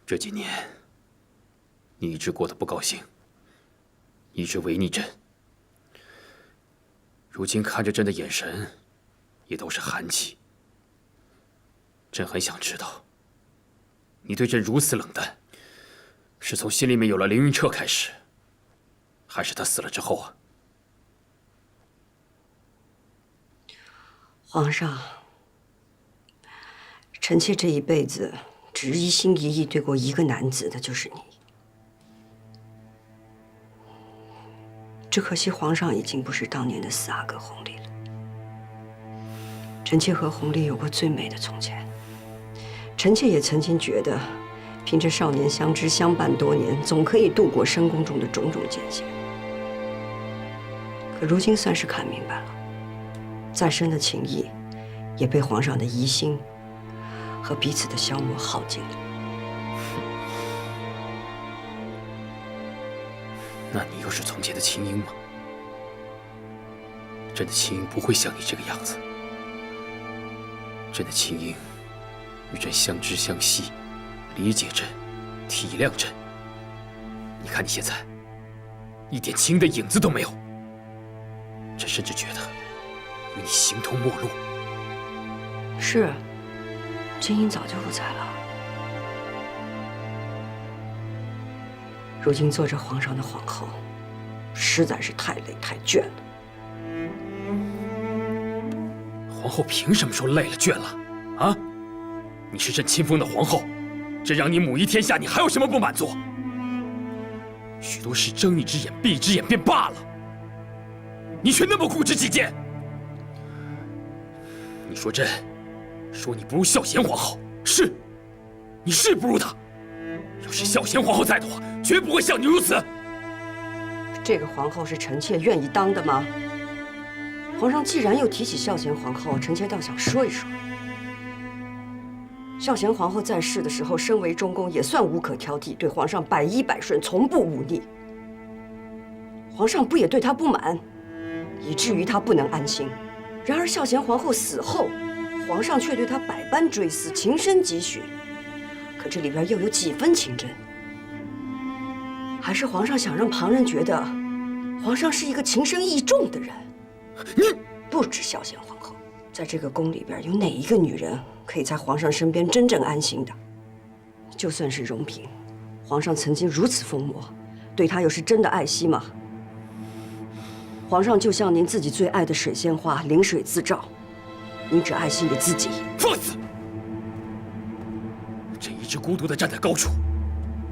这几年，你一直过得不高兴，一直违逆朕。如今看着朕的眼神，也都是寒气。朕很想知道，你对朕如此冷淡，是从心里面有了凌云彻开始，还是他死了之后啊？皇上，臣妾这一辈子只一心一意对过一个男子，那就是你。只可惜皇上已经不是当年的4阿哥弘历了。臣妾和弘历有过最美的从前，臣妾也曾经觉得，凭着少年相知相伴多年，总可以度过深宫中的种种艰险。可如今算是看明白了。 再深的情谊，也被皇上的疑心和彼此的消磨耗尽了。那你又是从前的青樱吗？朕的青樱不会像你这个样子。朕的青樱与朕相知相惜，理解朕，体谅朕。你看你现在，一点青樱的影子都没有。朕甚至觉得。 与你形同陌路。是，青樱早就不在了。如今做着皇上的皇后，实在是太累太倦了。皇后凭什么说累了倦了？啊？你是朕亲封的皇后，朕让你母仪天下，你还有什么不满足？许多事睁一只眼闭一只眼便罢了，你却那么固执己见。 你说朕，说你不如孝贤皇后，是，你是不如她。要是孝贤皇后在的话，绝不会像你如此。这个皇后是臣妾愿意当的吗？皇上既然又提起孝贤皇后，臣妾倒想说一说。孝贤皇后在世的时候，身为中宫，也算无可挑剔，对皇上百依百顺，从不忤逆。皇上不也对她不满，以至于她不能安心。 然而孝贤皇后死后，皇上却对她百般追思，情深几许。可这里边又有几分情真？还是皇上想让旁人觉得，皇上是一个情深意重的人？你不止孝贤皇后，在这个宫里边，有哪一个女人可以在皇上身边真正安心的？就算是容嫔，皇上曾经如此疯魔，对她又是真的爱惜吗？ 皇上就像您自己最爱的水仙花，临水自照，您只爱惜你自己。放肆！朕一直孤独地站在高处，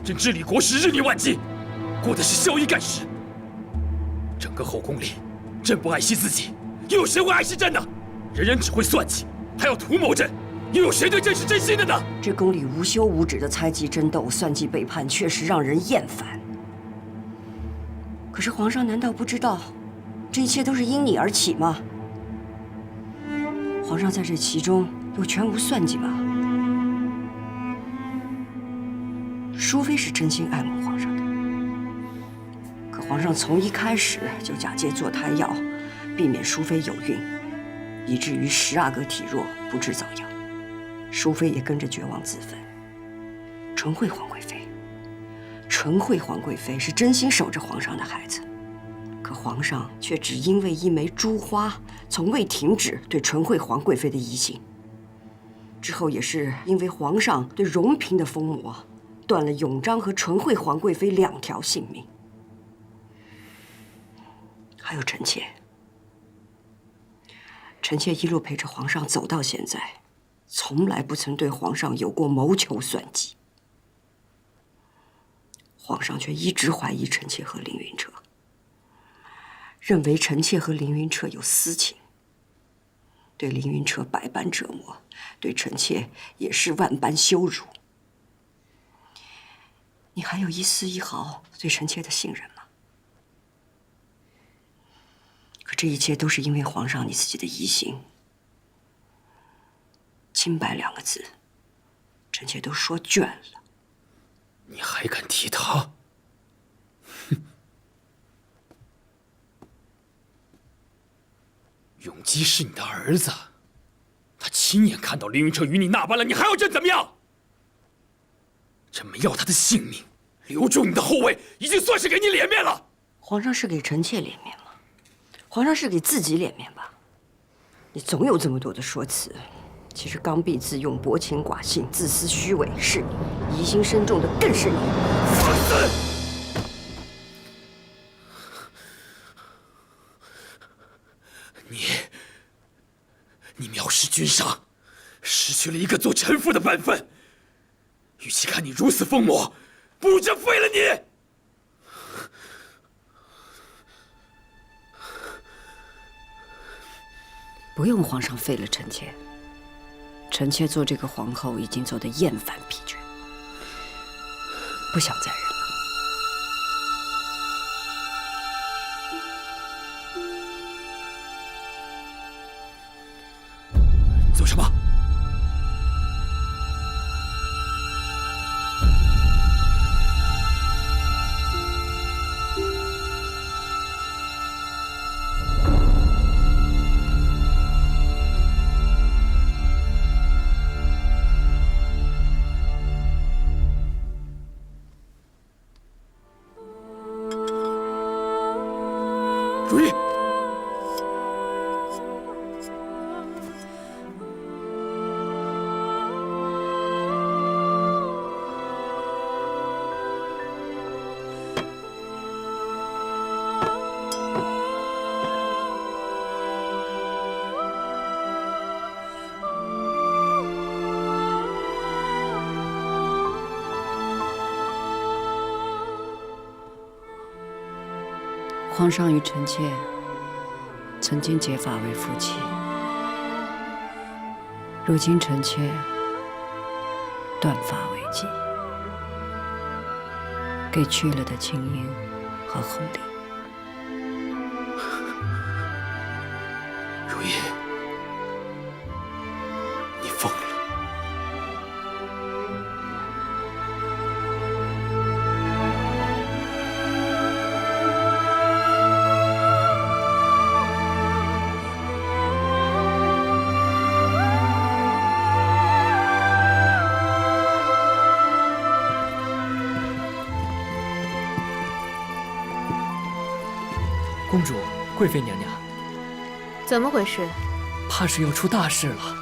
朕治理国事日理万机，过的是宵衣干食。整个后宫里，朕不爱惜自己，又有谁会爱惜朕呢？人人只会算计，还要图谋朕，又有谁对朕是真心的呢？这宫里无休无止的猜忌争斗、算计背叛，确实让人厌烦。可是皇上难道不知道？ 这一切都是因你而起吗？皇上在这其中又全无算计吗？淑妃是真心爱慕皇上的，可皇上从一开始就假借坐胎药，避免淑妃有孕，以至于10阿哥体弱，不治早夭，淑妃也跟着绝望自焚。纯惠皇贵妃，纯惠皇贵妃是真心守着皇上的孩子。 可皇上却只因为一枚珠花，从未停止对纯惠皇贵妃的疑心。之后也是因为皇上对容嫔的疯魔，断了永璋和纯惠皇贵妃2条性命。还有臣妾，臣妾一路陪着皇上走到现在，从来不曾对皇上有过谋求算计。皇上却一直怀疑臣妾和凌云彻。 认为臣妾和凌云彻有私情，对凌云彻百般折磨，对臣妾也是万般羞辱。你还有一丝一毫对臣妾的信任吗？可这一切都是因为皇上你自己的疑心。清白2个字，臣妾都说倦了。你还敢提他？ 永基是你的儿子，他亲眼看到凌云彻与你那般了，你还要朕怎么样？朕没要他的性命，留住你的后位，已经算是给你脸面了。皇上是给臣妾脸面吗？皇上是给自己脸面吧？你总有这么多的说辞，其实刚愎自用、薄情寡信、自私虚伪是你，疑心深重的更是你。放肆！你藐视君上，失去了一个做臣父的本分。与其看你如此疯魔，不如朕废了你！不用皇上废了臣妾，臣妾做这个皇后已经做得厌烦疲倦，不想再忍了。做什么？如意。皇上与臣妾曾经结发为夫妻，如今臣妾断发为妻，给去了的青樱和红梨。如意，你疯了！公主，贵妃娘娘，怎么回事？怕是要出大事了。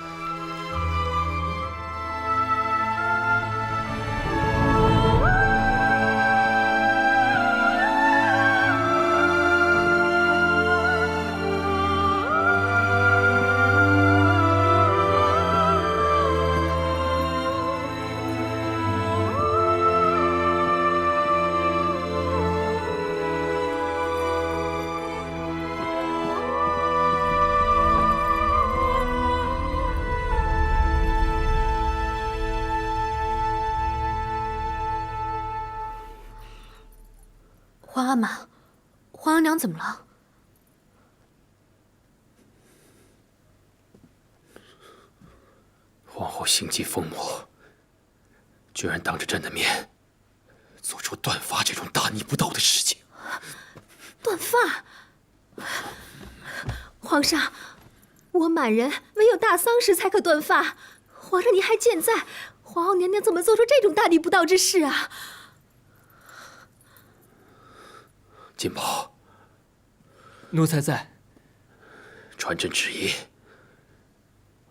皇阿玛，皇额娘怎么了？皇后心机疯魔，居然当着朕的面做出断发这种大逆不道的事情。断发！皇上，我满人唯有大丧时才可断发，皇上您还健在，皇后娘娘怎么做出这种大逆不道之事啊？金宝，奴才在。传朕旨意，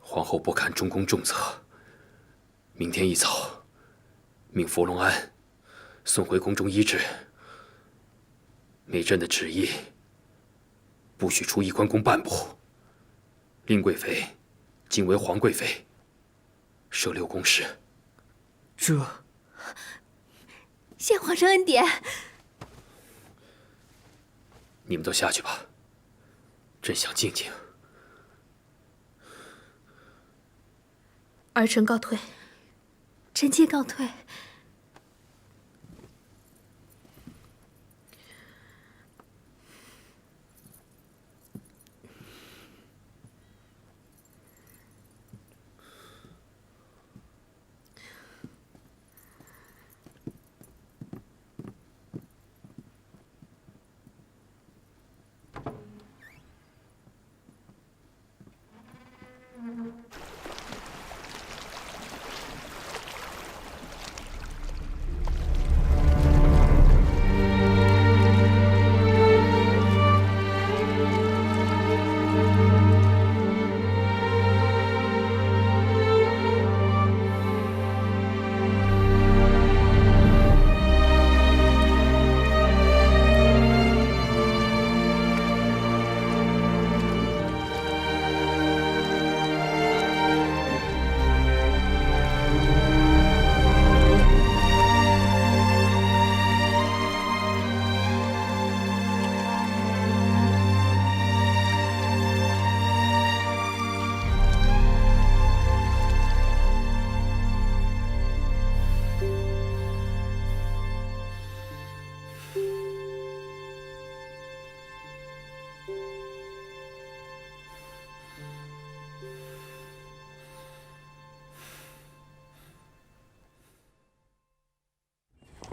皇后不堪中宫重责，明天一早，命佛隆安送回宫中医治。没朕的旨意，不许出仪宽宫半步。令贵妃今为皇贵妃，摄6宫事。这，谢皇上恩典。你们都下去吧，朕想静静。儿臣告退。臣妾告退。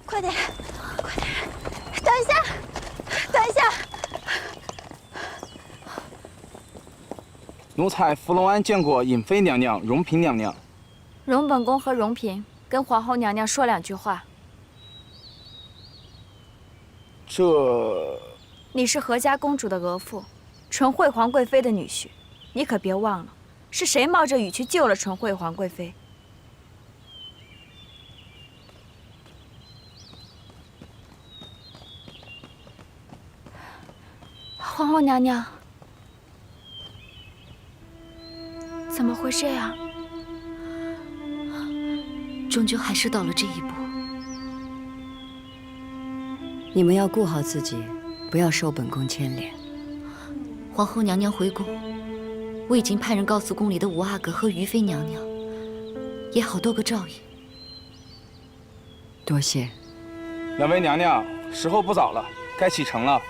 快点，快点！等一下，等一下！奴才芙蓉庵见过尹妃娘娘、容嫔娘娘。容本宫和容嫔跟皇后娘娘说2句话。这……你是何家公主的额驸，纯惠皇贵妃的女婿，你可别忘了，是谁冒着雨去救了纯惠皇贵妃？皇后娘娘，怎么会这样？终究还是到了这一步。你们要顾好自己，不要受本宫牵连。皇后娘娘回宫，我已经派人告诉宫里的五阿哥和于妃娘娘，也好多个照应。多谢。2位娘娘，时候不早了，该启程了。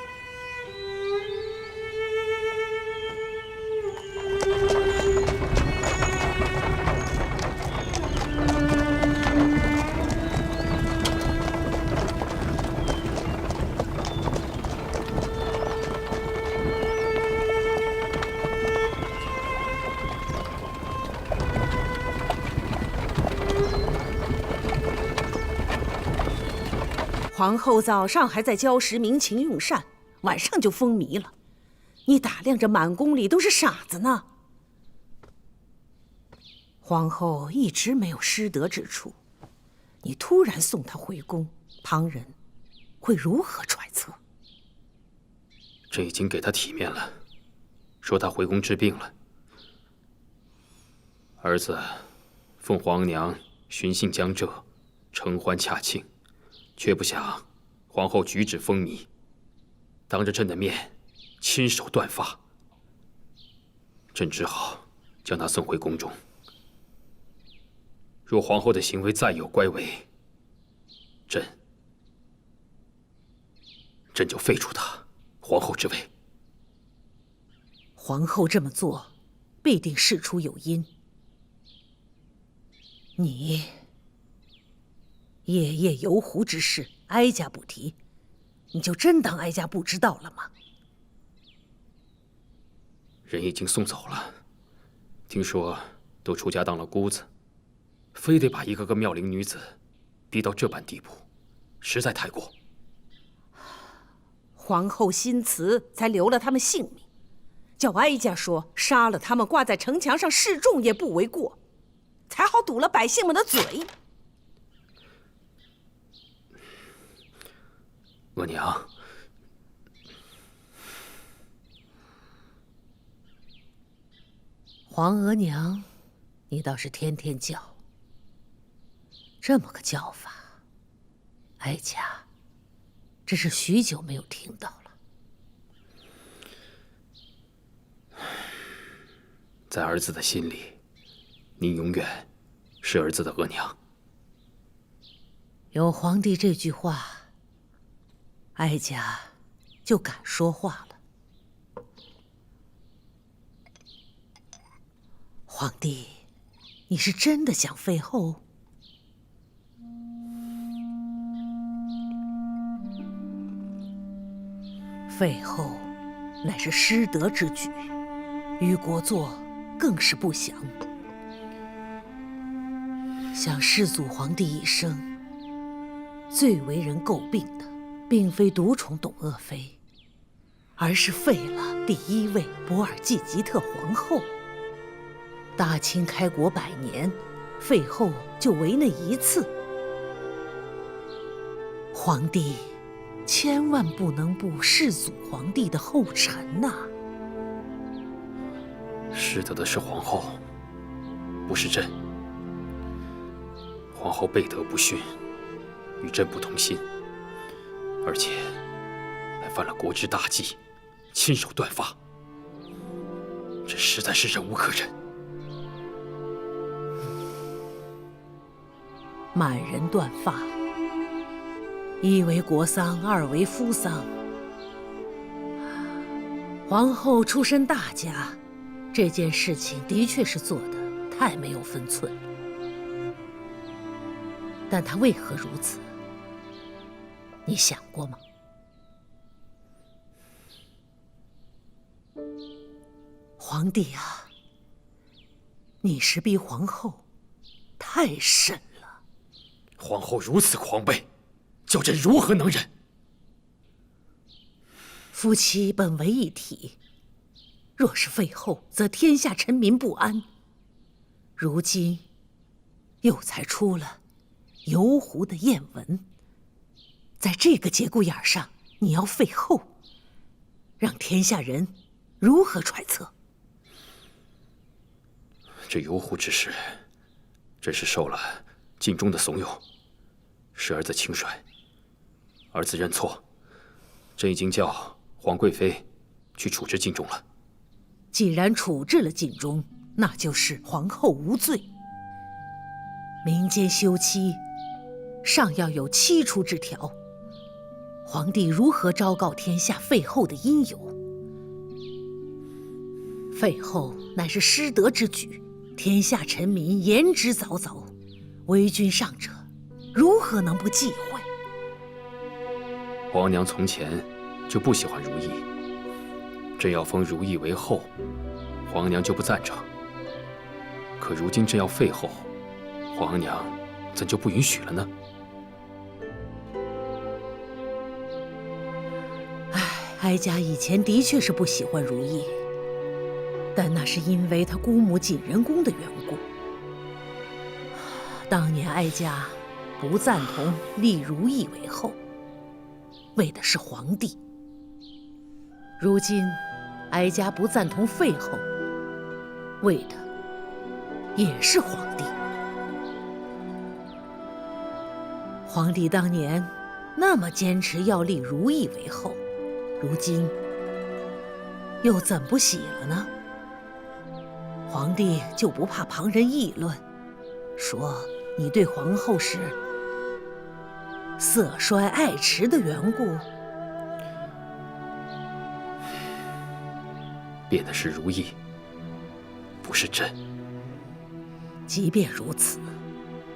皇后早上还在礁石鸣琴用膳，晚上就风靡了。你打量着满宫里都是傻子呢。皇后一直没有失德之处，你突然送她回宫，旁人会如何揣测？朕已经给她体面了，说她回宫治病了。儿子奉皇娘巡幸江浙，承欢洽庆。却不想皇后举止风靡，当着朕的面亲手断发，朕只好将她送回宫中。若皇后的行为再有乖违，朕就废除她皇后之位。皇后这么做，必定事出有因。你夜夜游湖之事，哀家不提，你就真当哀家不知道了吗？人已经送走了，听说都出家当了姑子，非得把一个个妙龄女子逼到这般地步，实在太过。皇后心慈，才留了他们性命，叫哀家说杀了他们，挂在城墙上示众也不为过，才好堵了百姓们的嘴。额娘，皇额娘，你倒是天天叫，这么个叫法，哀家真是许久没有听到了。在儿子的心里，您永远是儿子的额娘。有皇帝这句话，哀家就敢说话了。皇帝，你是真的想废后？废后乃是失德之举，于国祚更是不祥。想世祖皇帝一生，最为人诟病的，并非独宠董鄂妃，而是废了第1位博尔济吉特皇后。大清开国100年，废后就唯那一次。皇帝千万不能步世祖皇帝的后尘呐！失德的是皇后，不是朕。皇后背德不逊，与朕不同心，而且还犯了国之大忌，亲手断发，这实在是忍无可忍。满人断发，一为国丧，二为夫丧。皇后出身大家，这件事情的确是做得太没有分寸了。但她为何如此？你想过吗？皇帝啊，你是逼皇后太甚了。皇后如此狂悖，叫朕如何能忍？夫妻本为一体，若是废后，则天下臣民不安。如今又才出了游湖的艳闻，在这个节骨眼上，你要废后，让天下人如何揣测？这游湖之事，朕是受了晋中的怂恿，是儿子轻率，儿子认错，朕已经叫皇贵妃去处置晋中了。既然处置了晋中，那就是皇后无罪。民间休妻，尚要有七出之条，皇帝如何昭告天下废后的因由？废后乃是失德之举，天下臣民言之凿凿，为君上者如何能不忌讳？皇娘从前就不喜欢如意，朕要封如意为后，皇娘就不赞成。可如今朕要废后，皇娘怎就不允许了呢？哀家以前的确是不喜欢如意，但那是因为她姑母景仁宫的缘故。当年哀家不赞同立如意为后，为的是皇帝。如今哀家不赞同废后，为的也是皇帝。皇帝当年那么坚持要立如意为后，如今又怎不喜了呢？皇帝就不怕旁人议论，说你对皇后是色衰爱弛的缘故？变的是如意，不是朕。即便如此，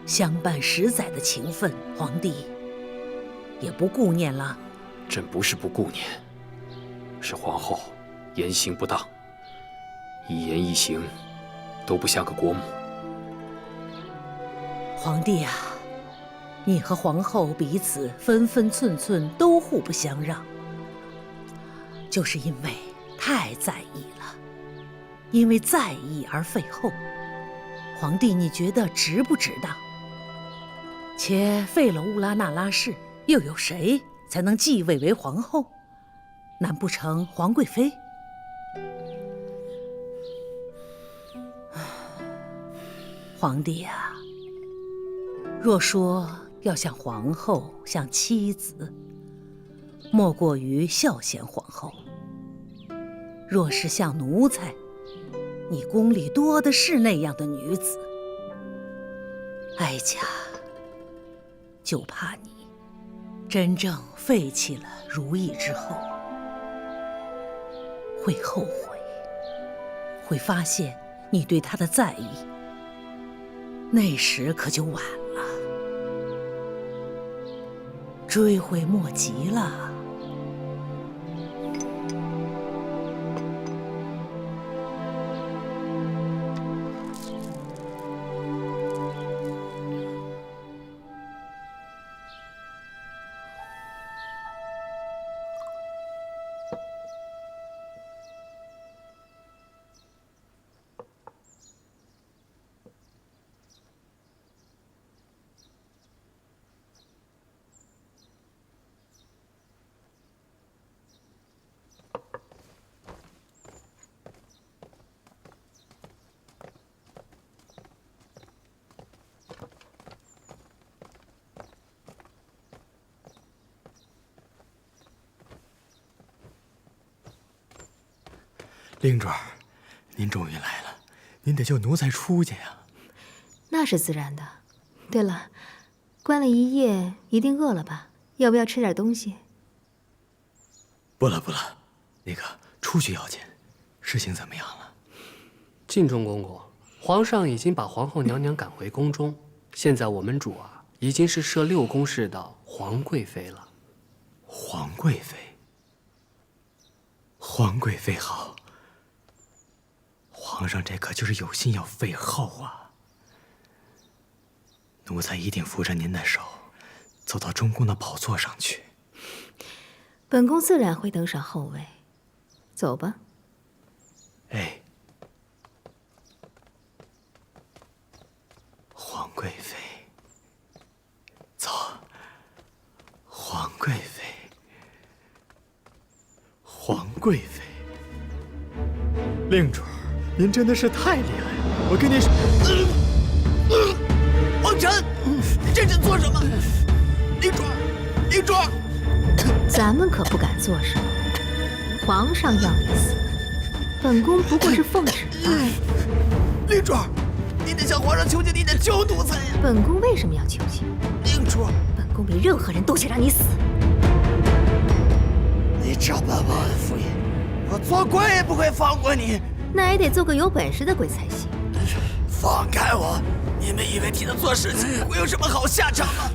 相伴10载的情分，皇帝也不顾念了。朕不是不顾念，是皇后言行不当，一言一行都不像个国母。皇帝啊，你和皇后彼此分分寸寸都互不相让，就是因为太在意了，因为在意而废后。皇帝，你觉得值不值当？且废了乌拉那拉氏，又有谁才能继位为皇后？难不成皇贵妃？皇帝啊，若说要像皇后，像妻子，莫过于孝贤皇后；若是像奴才，你宫里多的是那样的女子。哀家就怕你真正废弃了如意之后，会后悔，会发现你对她的在意，那时可就晚了，追悔莫及了。令主儿，您终于来了，您得救奴才出去呀。那是自然的。对了，关了一夜，一定饿了吧？要不要吃点东西？不了不了，那个出去要紧。事情怎么样了？晋中公公，皇上已经把皇后娘娘赶回宫中，现在我们主啊，已经是摄6宫事的皇贵妃了。皇贵妃，皇贵妃好。皇上这可就是有心要废后啊！奴才一定扶着您的手，走到中宫的宝座上去。本宫自然会登上后位。走吧。哎，皇贵妃，走。皇贵妃，皇贵妃，令主，您真的是太厉害了！我跟您说，王晨，你这是做什么？令主，令主，咱们可不敢做什么。皇上要你死，本宫不过是奉旨罢了。令主，你得向皇上求情，你得救奴才呀！本宫为什么要求情？令主，本宫比任何人都想让你死。你这般忘恩负义，我做鬼也不会放过你。那也得做个有本事的鬼才行。放开我！你们以为替他做事情会有什么好下场吗？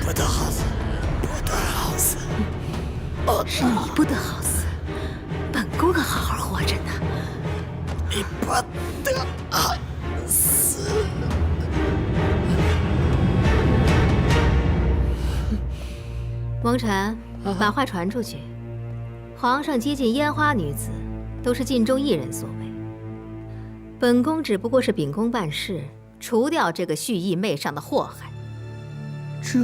不得好死，不得好死！是你不得好死，本宫可好好活着呢。你不得好死！王禅，把话传出去，皇上接近烟花女子，都是禁中一人所为。本宫只不过是秉公办事，除掉这个蓄意媚上的祸害。这